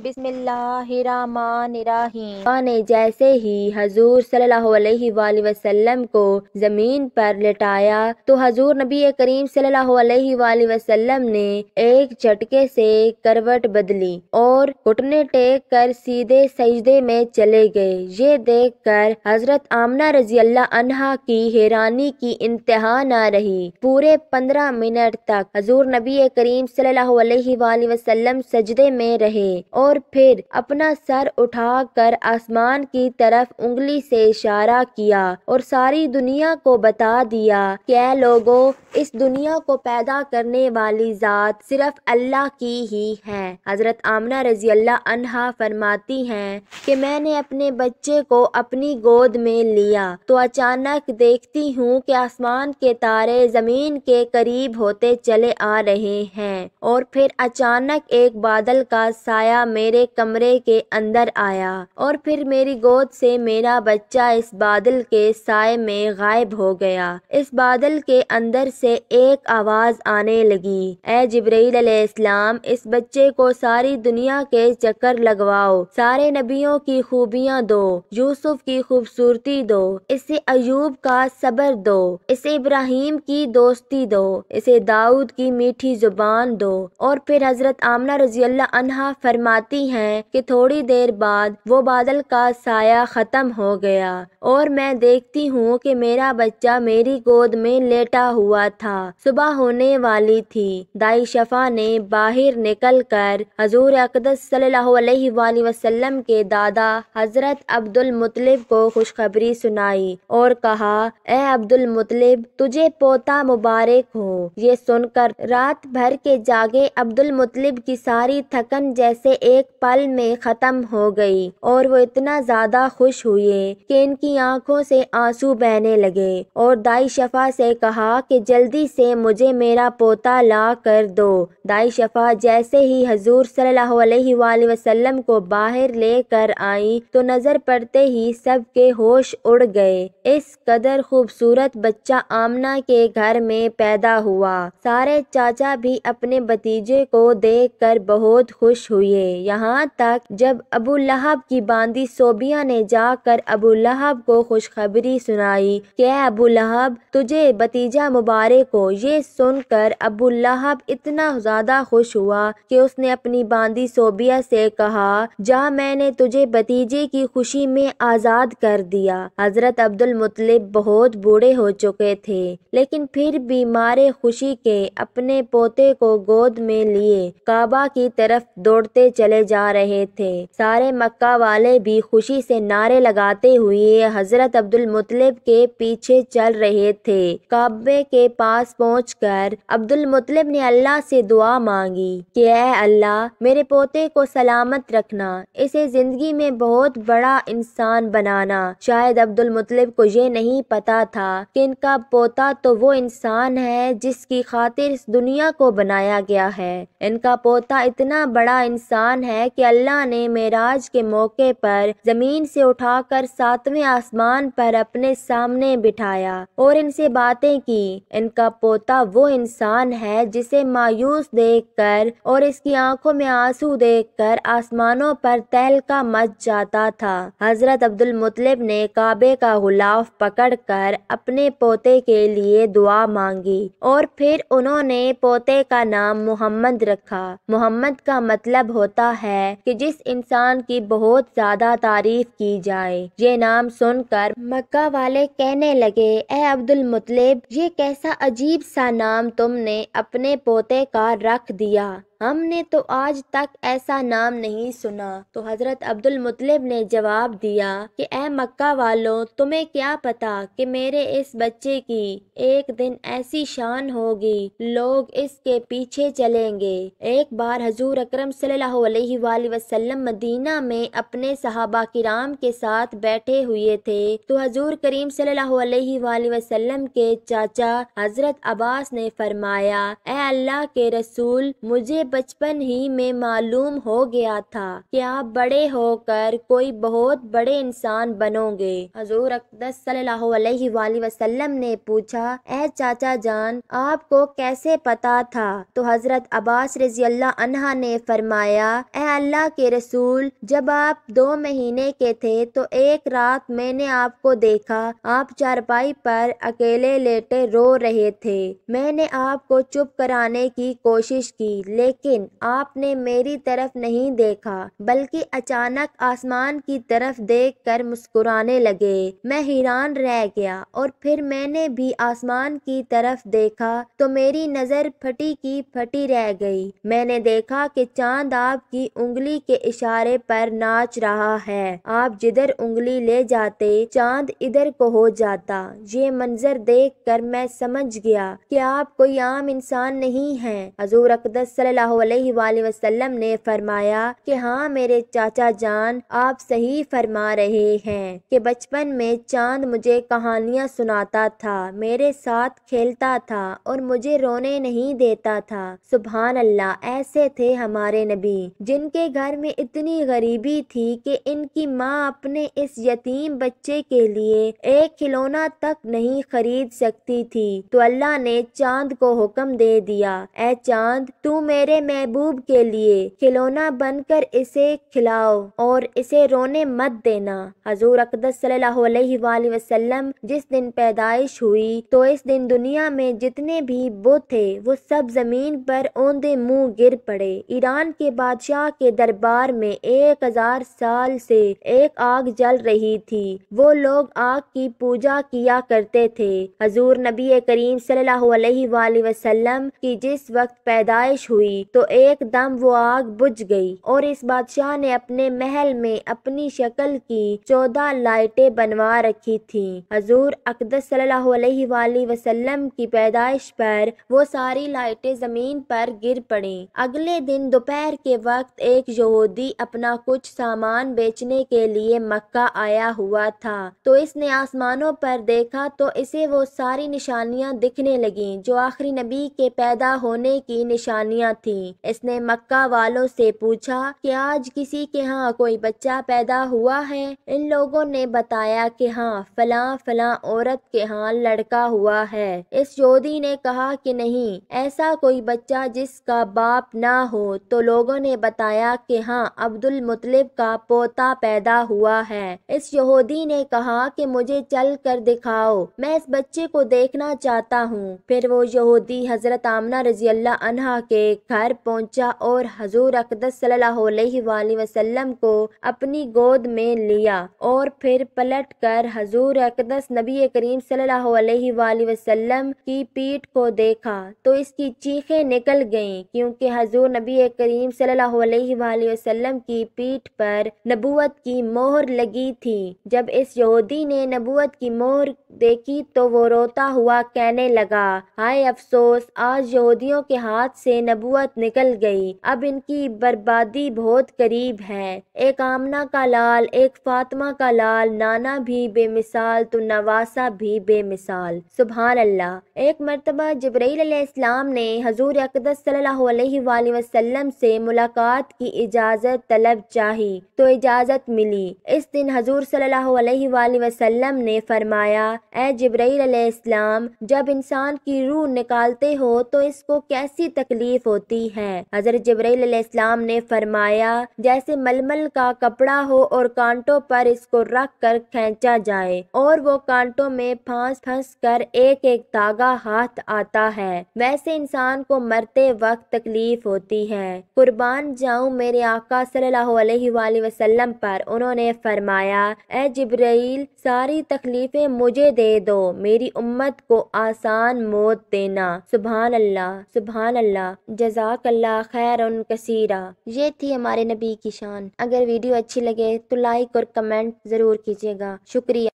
بسم اللہ الرحمن الرحیم۔ نے جیسے ہی حضور صلی اللہ علیہ وآلہ وسلم کو زمین پر لٹایا تو حضور نبی کریم صلی اللہ علیہ وآلہ وسلم نے ایک جھٹکے سے کروٹ بدلی اور گھٹنے ٹیک کر سیدھے سجدے میں چلے گئے۔ یہ دیکھ کر حضرت آمنہ رضی اللہ عنہا کی حیرانی کی انتہا نہ رہی۔ پورے 15 منٹ تک حضور نبی کریم صلی اللہ علیہ وآلہ وسلم سجدے میں رہے اور پھر اپنا سر اٹھا کر آسمان کی طرف انگلی سے اشارہ کیا اور ساری دنیا کو بتا دیا کہ اے لوگو، اس دنیا کو پیدا کرنے والی ذات صرف اللہ کی ہی ہے۔ حضرت آمنہ رضی اللہ عنہا فرماتی ہیں کہ میں نے اپنے بچے کو اپنی گود میں لیا تو اچانک دیکھتی ہوں کہ آسمان کے تارے زمین کے قریب ہوتے چلے آ رہے ہیں اور پھر اچانک ایک بادل کا سایہ میرے کمرے کے اندر آیا اور پھر میری گود سے میرا بچہ اس بادل کے سائے میں غائب ہو گیا۔ اس بادل کے اندر سے ایک آواز آنے لگی، اے جبرائیل علیہ السلام، اس بچے کو ساری دنیا کے چکر لگواؤ، سارے نبیوں کی خوبیاں دو، یوسف کی خوبصورتی دو، اسے ایوب کا صبر دو، اسے ابراہیم کی دوستی دو، اسے داؤد کی میٹھی زبان دو۔ اور پھر حضرت آمنہ رضی اللہ عنہا فرماتی ہیں کہ تھوڑی دیر بعد وہ بادل کا سایہ ختم ہو گیا اور میں دیکھتی ہوں کہ میرا بچہ میری گود میں لیٹا ہوا تھا۔ صبح ہونے والی تھی۔ دائی شفا نے باہر نکل کر حضور اقدس صلی اللہ علیہ وآلہ وسلم کے دادا حضرت عبد المطلب کو خوشخبری سنائی اور کہا، اے عبد المطلب، تجھے پوتا مبارک ہو۔ یہ سن کر رات بھر کے جاگے عبد المطلب کی ساری تھکن جیسے ایک پل میں ختم ہو گئی اور وہ اتنا زیادہ خوش ہوئے کہ ان کی آنکھوں سے آنسو بہنے لگے اور دائی شفا سے کہا کہ جلدی سے مجھے میرا پوتا لا کر دو۔ دائی شفا جیسے ہی حضور صلی اللہ علیہ وآلہ وسلم کو باہر لے کر آئیں تو نظر پڑتے ہی سب کے ہوش اڑ گئے۔ اس قدر خوبصورت بچہ آمنہ کے گھر میں پیدا ہوا۔ سارے چاچا بھی اپنے بھتیجے کو دیکھ کر بہت خوش ہوئے، یہاں تک جب ابو لہب کی باندی صوبیہ نے جا کر ابو لہب کو خوشخبری سنائی کہ اے ابو لہب، تجھے بھتیجا مبارک ہو۔ یہ سن کر ابو لہب اتنا زیادہ خوش ہوا کہ اس نے اپنی باندی صوبیہ سے کہا، جا، میں نے تجھے بھتیجے کی خوشی میں آزاد کر دیا۔ حضرت عبد المطلب بہت بوڑھے ہو چکے تھے لیکن پھر بھی مارے خوشی کے اپنے پوتے کو گود میں لیے کعبہ کی طرف دوڑتے چلے جا رہے تھے۔ سارے مکہ والے بھی خوشی سے نعرے لگاتے ہوئے حضرت عبد المطلب کے پیچھے چل رہے تھے۔ کعبے کے پاس پہنچ کر عبد المطلب نے اللہ سے دعا مانگی کہ اے اللہ، میرے پوتے کو سلامت رکھنا، اسے زندگی میں بہت بڑا انسان بنانا۔ شاید عبد المطلب کو یہ نہیں پتا تھا کہ ان کا پوتا تو وہ انسان ہے جس کی خاطر اس دنیا کو بنایا گیا ہے۔ ان کا پوتا اتنا بڑا انسان ہے کہ اللہ نے معراج کے موقع پر زمین سے اٹھا کر 7ویں آسمان پر اپنے سامنے بٹھایا اور ان سے باتیں کی۔ ان کا پوتا وہ انسان ہے جسے مایوس دیکھ کر اور اس کی آنکھوں میں آنسو دیکھ کر آسمانوں پر تہلکہ مچ جاتا تھا۔ حضرت عبد المطلب نے کعبے کا غلاف پکڑ کر اپنے پوتے کے لیے دعا مانگی اور پھر انہوں نے پوتے کا نام محمد رکھا۔ محمد کا مطلب ہوتا ہے کہ جس انسان کی بہت زیادہ تعریف کی جائے۔ یہ نام سن کر مکہ والے کہنے لگے، اے عبد المطلب، یہ کیسا عجیب سا نام تم نے اپنے پوتے کا رکھ دیا، ہم نے تو آج تک ایسا نام نہیں سنا۔ تو حضرت عبد المطلب نے جواب دیا کہ اے مکہ والوں، تمہیں کیا پتا کہ میرے اس بچے کی ایک دن ایسی شان ہوگی، لوگ اس کے پیچھے چلیں گے۔ ایک بار حضور اکرم صلی اللہ علیہ وآلہ وسلم مدینہ میں اپنے صحابہ کرام کے ساتھ بیٹھے ہوئے تھے تو حضور کریم صلی اللہ علیہ وآلہ وسلم کے چاچا حضرت عباس نے فرمایا، اے اللہ کے رسول، مجھے بچپن ہی میں معلوم ہو گیا تھا کہ آپ بڑے ہو کر کوئی بہت بڑے انسان بنو گے۔ حضور اقدس صلی اللہ علیہ وآلہ وسلم نے پوچھا، اے چاچا جان، آپ کو کیسے پتا تھا؟ تو حضرت عباس رضی اللہ عنہ نے فرمایا، اے اللہ کے رسول، جب آپ 2 مہینے کے تھے تو ایک رات میں نے آپ کو دیکھا، آپ چارپائی پر اکیلے لیٹے رو رہے تھے۔ میں نے آپ کو چپ کرانے کی کوشش کی لیکن آپ نے میری طرف نہیں دیکھا بلکہ اچانک آسمان کی طرف دیکھ کر مسکرانے لگے۔ میں حیران رہ گیا اور پھر میں نے بھی آسمان کی طرف دیکھا تو میری نظر پھٹی کی پھٹی رہ گئی۔ میں نے دیکھا کہ چاند آپ کی انگلی کے اشارے پر ناچ رہا ہے، آپ جدھر انگلی لے جاتے چاند ادھر کو ہو جاتا۔ یہ منظر دیکھ کر میں سمجھ گیا کہ آپ کوئی عام انسان نہیں ہیں۔ حضور اقدس صلی اللہ علیہ وآلہ وسلم نے فرمایا کہ ہاں میرے چاچا جان، آپ صحیح فرما رہے ہیں کہ بچپن میں چاند مجھے کہانیاں سناتا تھا، میرے ساتھ کھیلتا تھا اور مجھے رونے نہیں دیتا تھا۔ سبحان اللہ، ایسے تھے ہمارے نبی جن کے گھر میں اتنی غریبی تھی کہ ان کی ماں اپنے اس یتیم بچے کے لیے ایک کھلونا تک نہیں خرید سکتی تھی تو اللہ نے چاند کو حکم دے دیا، اے چاند، تو میرے محبوب کے لیے کھلونا بن کر اسے کھلاؤ اور اسے رونے مت دینا۔ حضور اقدس صلی اللہ علیہ وآلہ وسلم جس دن پیدائش ہوئی تو اس دن دنیا میں جتنے بھی بت تھے وہ سب زمین پر اوندے منہ گر پڑے۔ ایران کے بادشاہ کے دربار میں 1000 سال سے ایک آگ جل رہی تھی، وہ لوگ آگ کی پوجا کیا کرتے تھے۔ حضور نبی کریم صلی اللہ علیہ وآلہ وسلم کی جس وقت پیدائش ہوئی تو ایک دم وہ آگ بجھ گئی اور اس بادشاہ نے اپنے محل میں اپنی شکل کی 14 لائٹیں بنوا رکھی تھیں۔ حضور اقدس صلی اللہ علیہ وآلہ وسلم کی پیدائش پر وہ ساری لائٹیں زمین پر گر پڑیں۔ اگلے دن دوپہر کے وقت ایک یہودی اپنا کچھ سامان بیچنے کے لیے مکہ آیا ہوا تھا تو اس نے آسمانوں پر دیکھا تو اسے وہ ساری نشانیاں دکھنے لگیں جو آخری نبی کے پیدا ہونے کی نشانیاں تھیں۔ اس نے مکہ والوں سے پوچھا کہ آج کسی کے ہاں کوئی بچہ پیدا ہوا ہے؟ ان لوگوں نے بتایا کہ ہاں فلاں فلاں عورت کے ہاں لڑکا ہوا ہے۔ اس یہودی نے کہا کہ نہیں، ایسا کوئی بچہ جس کا باپ نہ ہو تو لوگوں نے بتایا کہ ہاں عبد المطلب کا پوتا پیدا ہوا ہے۔ اس یہودی نے کہا کہ مجھے چل کر دکھاؤ، میں اس بچے کو دیکھنا چاہتا ہوں۔ پھر وہ یہودی حضرت آمنہ رضی اللہ عنہا کے گھر پہنچا اور حضور اقدس صلی اللہ علیہ وآلہ وسلم کو اپنی گود میں لیا اور پھر پلٹ کر حضور اقدس نبی کریم صلی اللہ علیہ وآلہ وسلم کی پیٹھ کو دیکھا تو اس کی چیخیں نکل گئیں کیونکہ حضور نبی کریم صلی اللہ علیہ وآلہ وسلم کی پیٹھ پر نبوت کی مہر لگی تھی۔ جب اس یہودی نے نبوت کی مہر دیکھی تو وہ روتا ہوا کہنے لگا، ہائے افسوس، آج یہودیوں کے ہاتھ سے نبوت نکل گئی، اب ان کی بربادی بہت قریب ہے۔ ایک آمنہ کا لال، ایک فاطمہ کا لال، نانا بھی بے مثال تو نواسہ بھی بے مثال۔ سبحان اللہ۔ ایک مرتبہ جبرائیل علیہ السلام نے حضور اقدس صلی اللہ علیہ وآلہ وسلم سے ملاقات کی اجازت طلب چاہی تو اجازت ملی۔ اس دن حضور صلی اللہ علیہ وآلہ وسلم نے فرمایا، اے جبرائیل علیہ السلام، جب انسان کی روح نکالتے ہو تو اس کو کیسی تکلیف ہوتی ہے؟ حضرت جبرائیل علیہ السلام نے فرمایا، جیسے ململ کا کپڑا ہو اور کانٹوں پر اس کو رکھ کر کھینچا جائے اور وہ کانٹوں میں پھنس کر ایک ایک دھاگا ہاتھ آتا ہے، ویسے انسان کو مرتے وقت تکلیف ہوتی ہے۔ قربان جاؤں میرے آقا صلی اللہ علیہ وآلہ وسلم پر، انہوں نے فرمایا، اے جبرائیل، ساری تکلیفیں مجھے دے دو، میری امت کو آسان موت دینا۔ سبحان اللہ، سبحان اللہ، جزاک اللہ خیرن کثیرا۔ یہ تھی ہمارے نبی کی شان۔ اگر ویڈیو اچھی لگے تو لائک اور کمنٹ ضرور کیجیے گا۔ شکریہ۔